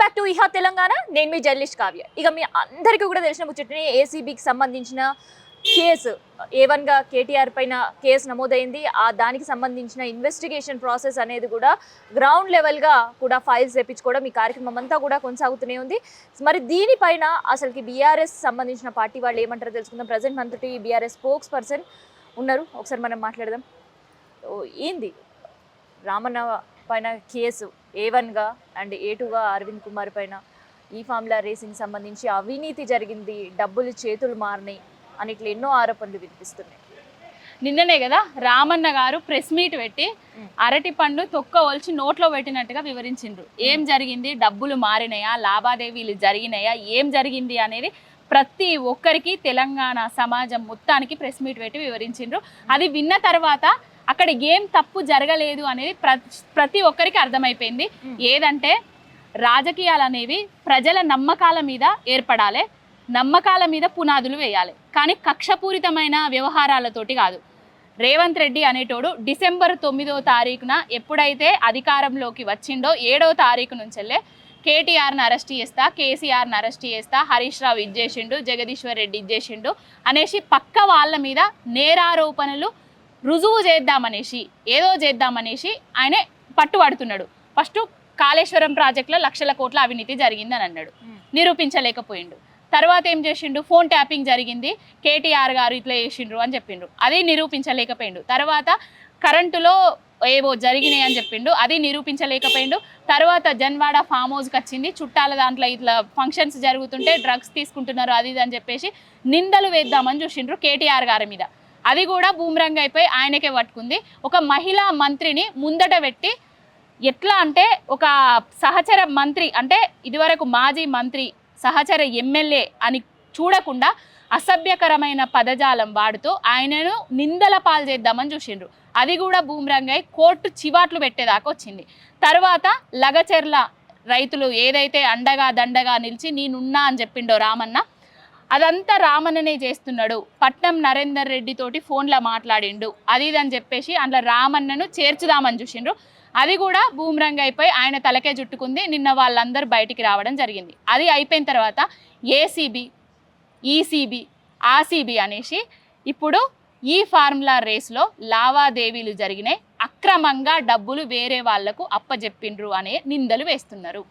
Back to ఇహా Telangana. నేను మీ journalist Kavya. ఇక మీ అందరికీ కూడా తెలిసిన ముచ్చటనే ఏసీబీకి సంబంధించిన కేసు A1గా కేటీఆర్ పైన కేసు నమోదైంది. దానికి సంబంధించిన ఇన్వెస్టిగేషన్ ప్రాసెస్ అనేది కూడా గ్రౌండ్ లెవెల్గా కూడా ఫైల్స్ తెప్పించుకోవడం ఈ కార్యక్రమం అంతా కూడా కొనసాగుతూనే ఉంది. మరి దీనిపైన అసలుకి బీఆర్ఎస్ సంబంధించిన పార్టీ వాళ్ళు ఏమంటారో తెలుసుకుందాం. ప్రజెంట్ మనతోటి బీఆర్ఎస్ స్పోక్స్ పర్సన్ ఉన్నారు, ఒకసారి మనం మాట్లాడదాం. ఏంది రామన్న పైన కేసు A1గా అండ్ A2గా అరవింద్ కుమార్ పైన ఈ ఫార్ములా రేసింగ్ సంబంధించి అవినీతి జరిగింది, డబ్బులు చేతులు మారినాయి అని ఇట్లా ఎన్నో ఆరోపణలు వినిపిస్తున్నాయి. నిన్ననే కదా రామన్న గారు ప్రెస్ మీట్ పెట్టి అరటి పండు తొక్క ఒలిచి నోట్లో పెట్టినట్టుగా వివరించిండ్రు. ఏం జరిగింది, డబ్బులు మారినాయా, లావాదేవీలు జరిగినాయా, ఏం జరిగింది అనేది ప్రతి ఒక్కరికి తెలంగాణ సమాజం మొత్తానికి ప్రెస్ మీట్ పెట్టి వివరించిండ్రు. అది విన్న తర్వాత అక్కడ ఏం తప్పు జరగలేదు అనేది ప్రతి ఒక్కరికి అర్థమైపోయింది. ఏదంటే రాజకీయాలు అనేవి ప్రజల నమ్మకాల మీద ఏర్పడాలి, నమ్మకాల మీద పునాదులు వేయాలి, కానీ కక్షపూరితమైన వ్యవహారాలతోటి కాదు. రేవంత్ రెడ్డి అనేటోడు డిసెంబర్ 9వ తారీఖున ఎప్పుడైతే అధికారంలోకి వచ్చిండో 7వ తారీఖు నుంచెల్లే కేటీఆర్ని అరెస్ట్ చేస్తా, కేసీఆర్ని అరెస్ట్ చేస్తా, హరీష్ రావు ఇచ్చేసిండు, జగదీశ్వర్ రెడ్డి ఇచ్చేసిండు అనేసి పక్క వాళ్ళ మీద నేరారోపణలు రుజువు చేద్దామనేసి ఏదో చేద్దామనేసి ఆయన పట్టుబడుతున్నాడు. ఫస్ట్ కాళేశ్వరం ప్రాజెక్టులో లక్షల కోట్ల అవినీతి జరిగిందని అన్నాడు, నిరూపించలేకపోయిండు. తర్వాత ఏం చేసిండు, ఫోన్ ట్యాపింగ్ జరిగింది, కేటీఆర్ గారు ఇట్లా చేసిండ్రు అని చెప్పిండ్రు, అది నిరూపించలేకపోయిండు. తర్వాత కరెంటులో ఏవో జరిగినాయి అని చెప్పిండు, అది నిరూపించలేకపోయిండు. తర్వాత జన్వాడ ఫామ్ హౌస్కి వచ్చింది, చుట్టాల దాంట్లో ఇట్లా ఫంక్షన్స్ జరుగుతుంటే డ్రగ్స్ తీసుకుంటున్నారు అది ఇది అని చెప్పేసి నిందలు వేద్దామని చూసిండ్రు కేటీఆర్ గారి మీద. అది కూడా బూమరంగ్ అయిపోయి ఆయనకే పట్టుకుంది. ఒక మహిళా మంత్రిని ముందట పెట్టి ఎట్లా అంటే ఒక సహచర మంత్రి అంటే ఇదివరకు మాజీ మంత్రి సహచర ఎమ్మెల్యే అని చూడకుండా అసభ్యకరమైన పదజాలం వాడుతూ ఆయనను నిందల పాలు చేద్దామని చూసిండ్రు. అది కూడా బూమరంగ్ అయి కోర్టు చివాట్లు పెట్టేదాకా వచ్చింది. తర్వాత లగచెర్ల రైతులు ఏదైతే అండగా దండగా నిలిచి నేనున్నా అని చెప్పిండో రామన్న, అదంతా రామన్ననే చేస్తున్నాడు. పట్నం నరేందర్ రెడ్డి తోటి ఫోన్లో మాట్లాడిండు అది ఇది అని చెప్పేసి అందులో రామన్నను చేర్చుదామని చూసిండ్రు. అది కూడా బూమరంగ్ అయిపోయి ఆయన తలకే చుట్టుకుంది. నిన్న వాళ్ళందరూ బయటికి రావడం జరిగింది. అది అయిపోయిన తర్వాత ఏసీబీ, ఈసీబీ, ఆర్సీబీ అనేసి ఇప్పుడు ఈ ఫార్ములా రేస్లో లావాదేవీలు జరిగినాయి, అక్రమంగా డబ్బులు వేరే వాళ్లకు అప్పజెప్పిండ్రు అనే నిందలు వేస్తున్నారు.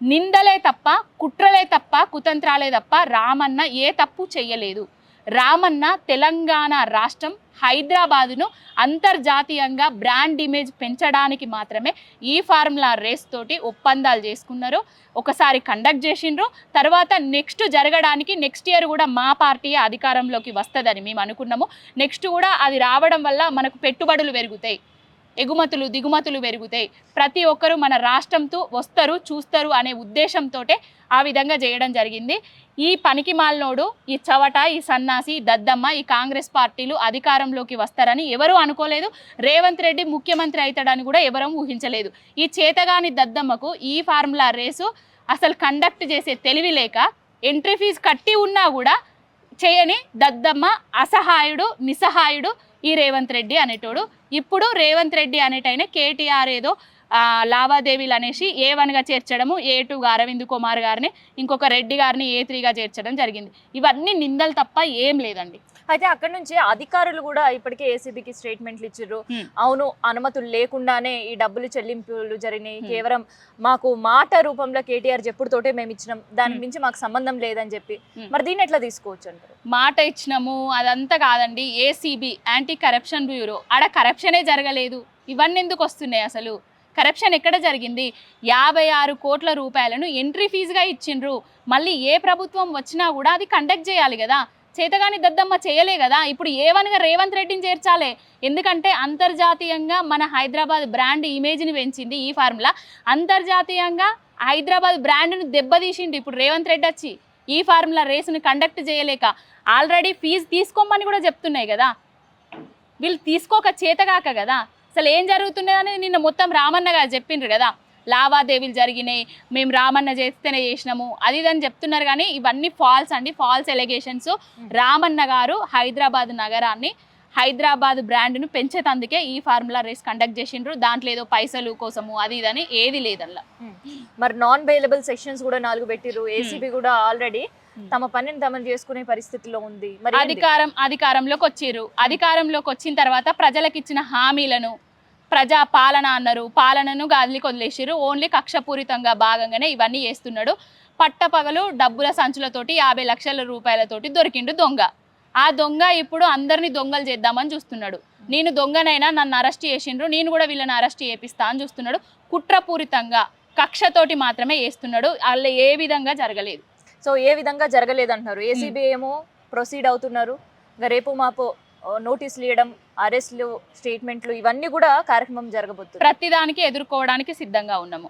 నిందలే తప్ప, కుట్రలే తప్ప, కుతంత్రాలే తప్ప రామన్న ఏ తప్పు చెయ్యలేదు. రామన్న తెలంగాణ రాష్ట్రం హైదరాబాదును అంతర్జాతీయంగా బ్రాండ్ ఇమేజ్ పెంచడానికి మాత్రమే ఈ ఫార్ములా రేస్ తోటి ఒప్పందాలు చేసుకున్నారు. ఒకసారి కండక్ట్ చేసిండ్రు, తర్వాత నెక్స్ట్ జరగడానికి నెక్స్ట్ ఇయర్ కూడా మా పార్టీ అధికారంలోకి వస్తుందని మేము అనుకున్నాము. నెక్స్ట్ కూడా అది రావడం వల్ల మనకు పెట్టుబడులు పెరుగుతాయి, ఎగుమతులు దిగుమతులు పెరుగుతాయి, ప్రతి ఒక్కరూ మన రాష్ట్రంతో వస్తారు చూస్తారు అనే ఉద్దేశంతో ఆ విధంగా చేయడం జరిగింది. ఈ పనికి మాలినోడు, ఈ చవట, ఈ సన్నాసి, ఈ దద్దమ్మ, ఈ కాంగ్రెస్ పార్టీలు అధికారంలోకి వస్తారని ఎవరూ అనుకోలేదు. రేవంత్ రెడ్డి ముఖ్యమంత్రి అవుతాడని కూడా ఎవరూ ఊహించలేదు. ఈ చేతగాని దద్దమ్మకు ఈ ఫార్ములా రేసు అసలు కండక్ట్ చేసే తెలివి లేక ఎంట్రీ ఫీజు కట్టి ఉన్నా కూడా చేయని దద్దమ్మ, అసహాయుడు, నిస్సహాయుడు ఈ రేవంత్ రెడ్డి అనేటోడు. ఇప్పుడు రేవంత్ రెడ్డి అనేటైన కేటీఆర్ ఏదో లావాదేవీలు అనేసి A1గా చేర్చడము, A2గా అరవింద్ కుమార్ గారిని, ఇంకొక రెడ్డి గారిని A3గా చేర్చడం జరిగింది. ఇవన్నీ నిందలు తప్ప ఏం లేదండి. అయితే అక్కడ నుంచి అధికారులు కూడా ఇప్పటికే ఏసీబీకి స్టేట్మెంట్లు ఇచ్చారు. అవును, అనుమతులు లేకుండానే ఈ డబ్బులు చెల్లింపులు జరిగినాయి, కేవలం మాకు మాట రూపంలో కేటీఆర్ చెప్పుడుతోటే మేము ఇచ్చినాం, దానికి మించి మాకు సంబంధం లేదని చెప్పి. మరి దీన్ని ఎట్లా తీసుకోవచ్చు అంటారు? మాట ఇచ్చినాము అదంతా కాదండి. ఏసీబీ యాంటీ కరప్షన్ బ్యూరో, ఆడ కరప్షనే జరగలేదు. ఇవన్నీ ఎందుకు వస్తున్నాయి? అసలు కరప్షన్ ఎక్కడ జరిగింది? 56 కోట్ల రూపాయలను ఎంట్రీ ఫీజుగా ఇచ్చిండ్రు. మళ్ళీ ఏ ప్రభుత్వం వచ్చినా కూడా అది కండక్ట్ చేయాలి కదా. చేతగాని దద్దమ్మ చేయలే కదా. ఇప్పుడు A1గా రేవంత్ రెడ్డిని చేర్చాలి. ఎందుకంటే అంతర్జాతీయంగా మన హైదరాబాద్ బ్రాండ్ ఇమేజ్ని పెంచింది ఈ ఫార్ములా. అంతర్జాతీయంగా హైదరాబాద్ బ్రాండ్ను దెబ్బతీసిండు ఇప్పుడు రేవంత్ రెడ్డి వచ్చి ఈ ఫార్ములా రేసుని కండక్ట్ చేయలేక. ఆల్రెడీ ఫీజు తీసుకోమని కూడా చెప్తున్నాయి కదా, వీళ్ళు తీసుకోక చేతగాక కదా. అసలు ఏం జరుగుతున్నదని నిన్న మొత్తం రామన్న గారు చెప్పిండ్రు కదా, లావాదేవీలు జరిగినాయి, మేము రామన్న చేస్తేనే చేసినాము అది ఇదని చెప్తున్నారు. కానీ ఇవన్నీ ఫాల్స్ అండి, ఫాల్స్ ఎలిగేషన్స్. రామన్న గారు హైదరాబాద్ నగరాన్ని హైదరాబాద్ బ్రాండ్ను పెంచేతందుకే ఈ ఫార్ములా రేస్ కండక్ట్ చేసిండ్రు. దాంట్లో ఏదో పైసలు కోసము అది ఇదని ఏది లేదల్లా. మరి నాన్ బెయిలబుల్ సెక్షన్స్ కూడా 4 పెట్టిర్రు. ఏసీబీ కూడా ఆల్రెడీ తమ పనిని తమను చేసుకునే పరిస్థితిలో ఉంది. మరి అధికారంలోకి వచ్చిర్రు. అధికారంలోకి వచ్చిన తర్వాత ప్రజలకు ఇచ్చిన హామీలను ప్రజా పాలన అన్నారు, పాలనను గాలికి వదిలేసిర్రు. ఓన్లీ కక్షపూరితంగా భాగంగానే ఇవన్నీ చేస్తున్నాడు. పట్టపగలు డబ్బుల సంచులతోటి 50 లక్షల రూపాయలతోటి దొరికిండు దొంగ. ఆ దొంగ ఇప్పుడు అందరినీ దొంగలు చేద్దామని చూస్తున్నాడు. నేను దొంగనైనా నన్ను అరెస్ట్ చేసిండ్రు, నేను కూడా వీళ్ళని అరెస్ట్ చేపిస్తా అని చూస్తున్నాడు. కుట్రపూరితంగా కక్షతోటి మాత్రమే చేస్తున్నాడు. వాళ్ళ ఏ విధంగా జరగలేదు. సో ఏ విధంగా జరగలేదు అంటున్నారు. ఏసీబీ ఏమో ప్రొసీడ్ అవుతున్నారు. ఇంకా రేపు మాపు నోటీసులు ఇవ్వడం, అరెస్ట్లు, స్టేట్మెంట్లు ఇవన్నీ కూడా కార్యక్రమం జరగబోతుంది. ప్రతిదానికి ఎదుర్కోవడానికి సిద్ధంగా ఉన్నాము.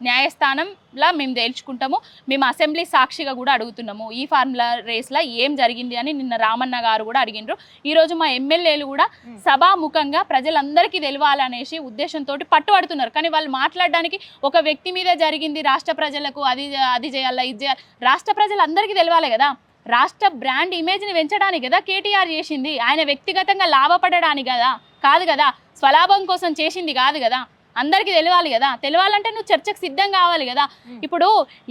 న్యాయస్థానంలా మేము తేల్చుకుంటాము. మేము అసెంబ్లీ సాక్షిగా కూడా అడుగుతున్నాము. ఈ ఫార్ములా రేస్లో ఏం జరిగింది అని నిన్న రామన్న గారు కూడా అడిగినారు. ఈరోజు మా ఎమ్మెల్యేలు కూడా సభాముఖంగా ప్రజలందరికీ తెలియాలనేసి ఉద్దేశంతో పట్టుబడుతున్నారు. కానీ వాళ్ళు మాట్లాడడానికి ఒక వ్యక్తి మీద జరిగింది, రాష్ట్ర ప్రజలకు అది చేయాలా ఇది చేయాలి, రాష్ట్ర ప్రజలందరికీ తెలియాలి కదా. రాష్ట్ర బ్రాండ్ ఇమేజ్ని పెంచడానికి కదా కేటీఆర్ చేసింది. ఆయన వ్యక్తిగతంగా లాభపడడానికి కదా కాదు కదా, స్వలాభం కోసం చేసింది కాదు కదా. అందరికీ తెలియాలి కదా. తెలియాలంటే నువ్వు చర్చకు సిద్ధం కావాలి కదా. ఇప్పుడు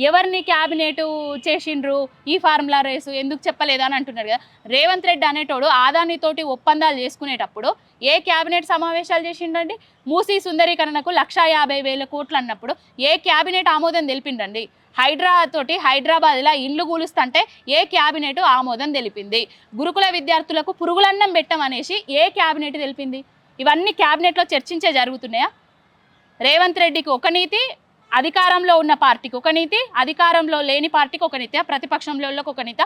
ఎవరిని క్యాబినెట్ చేసిండ్రు ఈ ఫార్ములా రేసు ఎందుకు చెప్పలేదా అని అంటున్నారు కదా. రేవంత్ రెడ్డి అనేటోడు ఆదానితోటి ఒప్పందాలు చేసుకునేటప్పుడు ఏ క్యాబినెట్ సమావేశాలు చేసిండండి? మూసీ సుందరీకరణకు 150,000 కోట్లు అన్నప్పుడు ఏ క్యాబినెట్ ఆమోదం తెలిపిండండి? హైదరాబాద్లో ఇండ్లు కూలుస్తుంటే ఏ క్యాబినెట్ ఆమోదం తెలిపింది? గురుకుల విద్యార్థులకు పురుగులన్నం పెట్టమనేసి ఏ క్యాబినెట్ తెలిపింది? ఇవన్నీ క్యాబినెట్లో చర్చించే జరుగుతున్నాయా? రేవంత్ రెడ్డికి ఒక నీతి, అధికారంలో ఉన్న పార్టీకి ఒక నీతి, అధికారంలో లేని పార్టీకి ఒక నీతి, ప్రతిపక్షంలో ఒక నీతి.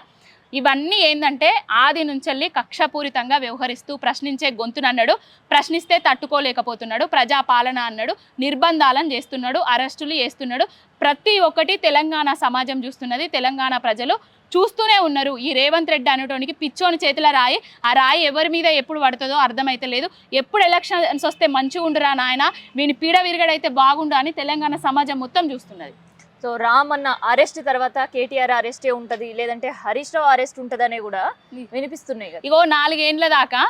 ఇవన్నీ ఏంటంటే ఆది నుంచి కక్షపూరితంగా వ్యవహరిస్తూ ప్రశ్నించే గొంతునన్నాడు. ప్రశ్నిస్తే తట్టుకోలేకపోతున్నాడు. ప్రజాపాలన అన్నాడు. నిర్బంధాలను చేస్తున్నాడు, అరెస్టులు చేస్తున్నాడు. ప్రతి ఒక్కటి తెలంగాణ సమాజం చూస్తున్నది. తెలంగాణ ప్రజలు చూస్తూనే ఉన్నారు. ఈ రేవంత్ రెడ్డి అనేటోనికి పిచ్చోని చేతిలో రాయి, ఆ రాయి ఎవరి మీద ఎప్పుడు పడుతుందో అర్థమైతే లేదు. ఎప్పుడు ఎలక్షన్స్ వస్తే మంచిగా ఉండురా నాయన, వీని పీడ విరగడైతే బాగుండు అని తెలంగాణ సమాజం మొత్తం చూస్తున్నది. సో రామన్న అరెస్ట్ తర్వాత కేటీఆర్ అరెస్టే ఉంటది, లేదంటే హరీష్ రావు అరెస్ట్ ఉంటదనే కూడా వినిపిస్తున్నాయి కదా. ఇగో 4 ఏండ్ల దాకా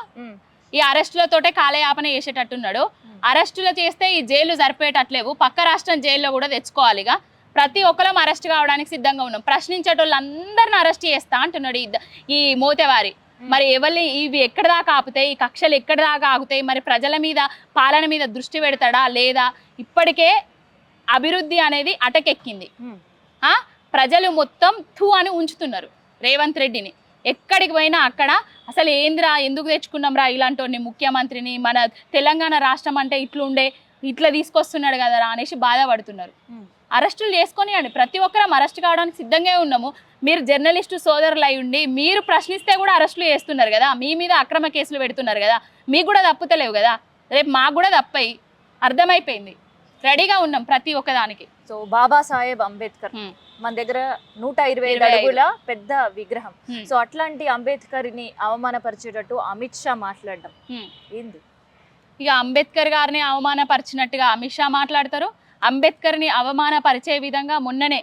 ఈ అరెస్టులతోటే కాలయాపన చేసేటట్టున్నాడు. అరెస్టులు చేస్తే ఈ జైలు సరిపోయేటట్లేవు, పక్క రాష్ట్రం జైల్లో కూడా తెచ్చుకోవాలిగా. ప్రతి ఒక్కరం అరెస్ట్ కావడానికి సిద్ధంగా ఉన్నాం. ప్రశ్నించేటోళ్ళందరిని అరెస్ట్ చేస్తా అంటున్నాడు ఈ మోతేవారి. మరి ఎవరి ఇవి ఎక్కడి దాకా ఆపుతాయి, ఈ కక్షలు ఎక్కడి దాకా ఆగుతాయి? మరి ప్రజల మీద పాలన మీద దృష్టి పెడతాడా లేదా? ఇప్పటికే అభివృద్ధి అనేది అటకెక్కింది. ప్రజలు మొత్తం థూ అని ఉంచుతున్నారు రేవంత్ రెడ్డిని. ఎక్కడికి పోయినా అక్కడ అసలు ఏంద్రా, ఎందుకు తెచ్చుకున్నాం రా ఇలాంటి ముఖ్యమంత్రిని, మన తెలంగాణ రాష్ట్రం అంటే ఇట్లా తీసుకొస్తున్నాడు కదరా అనేసి బాధపడుతున్నారు. అరెస్టులు చేసుకొని అండి, ప్రతి ఒక్కరం అరెస్ట్ కావడానికి సిద్ధంగా ఉన్నాము. మీరు జర్నలిస్టు సోదరులు అయి ఉండి మీరు ప్రశ్నిస్తే కూడా అరెస్టులు చేస్తున్నారు కదా, మీ మీద అక్రమ కేసులు పెడుతున్నారు కదా, మీకు కూడా తప్పుతలేవు కదా. రేపు మాకు కూడా తప్పయి అర్థమైపోయింది. రెడీగా ఉన్నాం ప్రతి ఒక్కదానికి. సో బాబాసాహెబ్ అంబేద్కర్ మన దగ్గర 125 అడుగుల పెద్ద విగ్రహం. సో అట్లాంటి అంబేద్కర్ ని అవమానపరిచేటట్టు అమిత్ షా మాట్లాడడం ఏంది? ఇక అంబేద్కర్ గారిని అవమానపరిచినట్టుగా అమిత్ షా మాట్లాడతారు. అంబేద్కర్ని అవమానపరిచే విధంగా మొన్ననే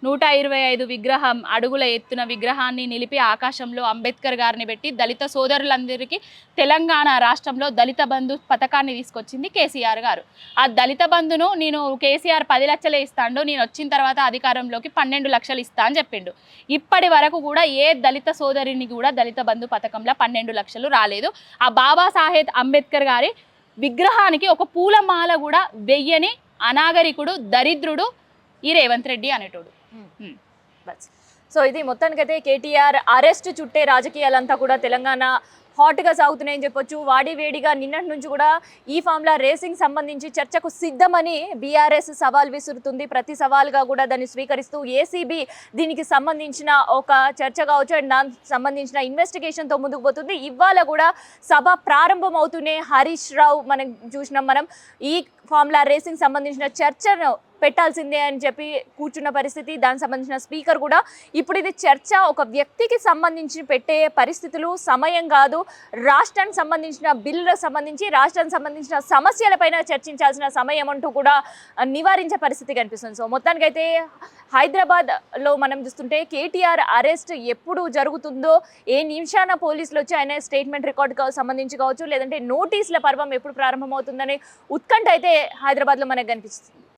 125 విగ్రహం అడుగుల ఎత్తున విగ్రహాన్ని నిలిపి ఆకాశంలో అంబేద్కర్ గారిని పెట్టి దళిత సోదరులందరికీ తెలంగాణ రాష్ట్రంలో దళిత బంధు పథకాన్ని తీసుకొచ్చింది కేసీఆర్ గారు. ఆ దళిత బంధును నేను కేసీఆర్ 10 లక్షలే ఇస్తాడు, నేను వచ్చిన తర్వాత అధికారంలోకి 12 లక్షలు ఇస్తా అని చెప్పిండు. ఇప్పటి వరకు కూడా ఏ దళిత సోదరిని కూడా దళిత బంధు పథకంలో 12 లక్షలు రాలేదు. ఆ బాబాసాహెబ్ అంబేద్కర్ గారి విగ్రహానికి ఒక పూలమాల కూడా వెయ్యని అనాగరికుడు, దరిద్రుడు ఈ రేవంత్ రెడ్డి అనేటోడు. సో ఇది మొత్తానికైతే కేటీఆర్ అరెస్ట్ చుట్టే రాజకీయాలంతా కూడా తెలంగాణ హాట్గా సాగుతున్నాయని చెప్పొచ్చు. వాడి వేడిగా నిన్నటి నుంచి కూడా ఈ ఫార్ములా రేసింగ్ సంబంధించి చర్చకు సిద్ధమని బీఆర్ఎస్ సవాల్ విసురుతుంది. ప్రతి సవాల్గా కూడా దాన్ని స్వీకరిస్తూ ఏసీబీ దీనికి సంబంధించిన ఒక చర్చ కావచ్చు అండ్ దానికి సంబంధించిన ఇన్వెస్టిగేషన్తో ముందుకు పోతుంది. ఇవాళ కూడా సభ ప్రారంభం అవుతూనే హరీష్ రావు మనం చూసినాం. మనం ఈ ఫార్ములా రేసింగ్ సంబంధించిన చర్చను పెట్టాల్సిందే అని చెప్పి కూర్చున్న పరిస్థితి. దానికి సంబంధించిన స్పీకర్ కూడా ఇప్పుడు ఇది చర్చ ఒక వ్యక్తికి సంబంధించి పెట్టే పరిస్థితులు సమయం కాదు, రాష్ట్రానికి సంబంధించిన బిల్లులకు సంబంధించి రాష్ట్రానికి సంబంధించిన సమస్యలపైన చర్చించాల్సిన సమయం అంటూ కూడా నివారించే పరిస్థితి కనిపిస్తుంది. సో మొత్తానికైతే హైదరాబాద్లో మనం చూస్తుంటే కేటీఆర్ అరెస్ట్ ఎప్పుడు జరుగుతుందో, ఏ నిమిషాన పోలీసులు వచ్చి ఆయన స్టేట్మెంట్ రికార్డ్ సంబంధించి కావచ్చు, లేదంటే నోటీసుల పర్వం ఎప్పుడు ప్రారంభమవుతుందనే ఉత్కంఠ అయితే హైదరాబాద్లో మనకు కనిపిస్తుంది.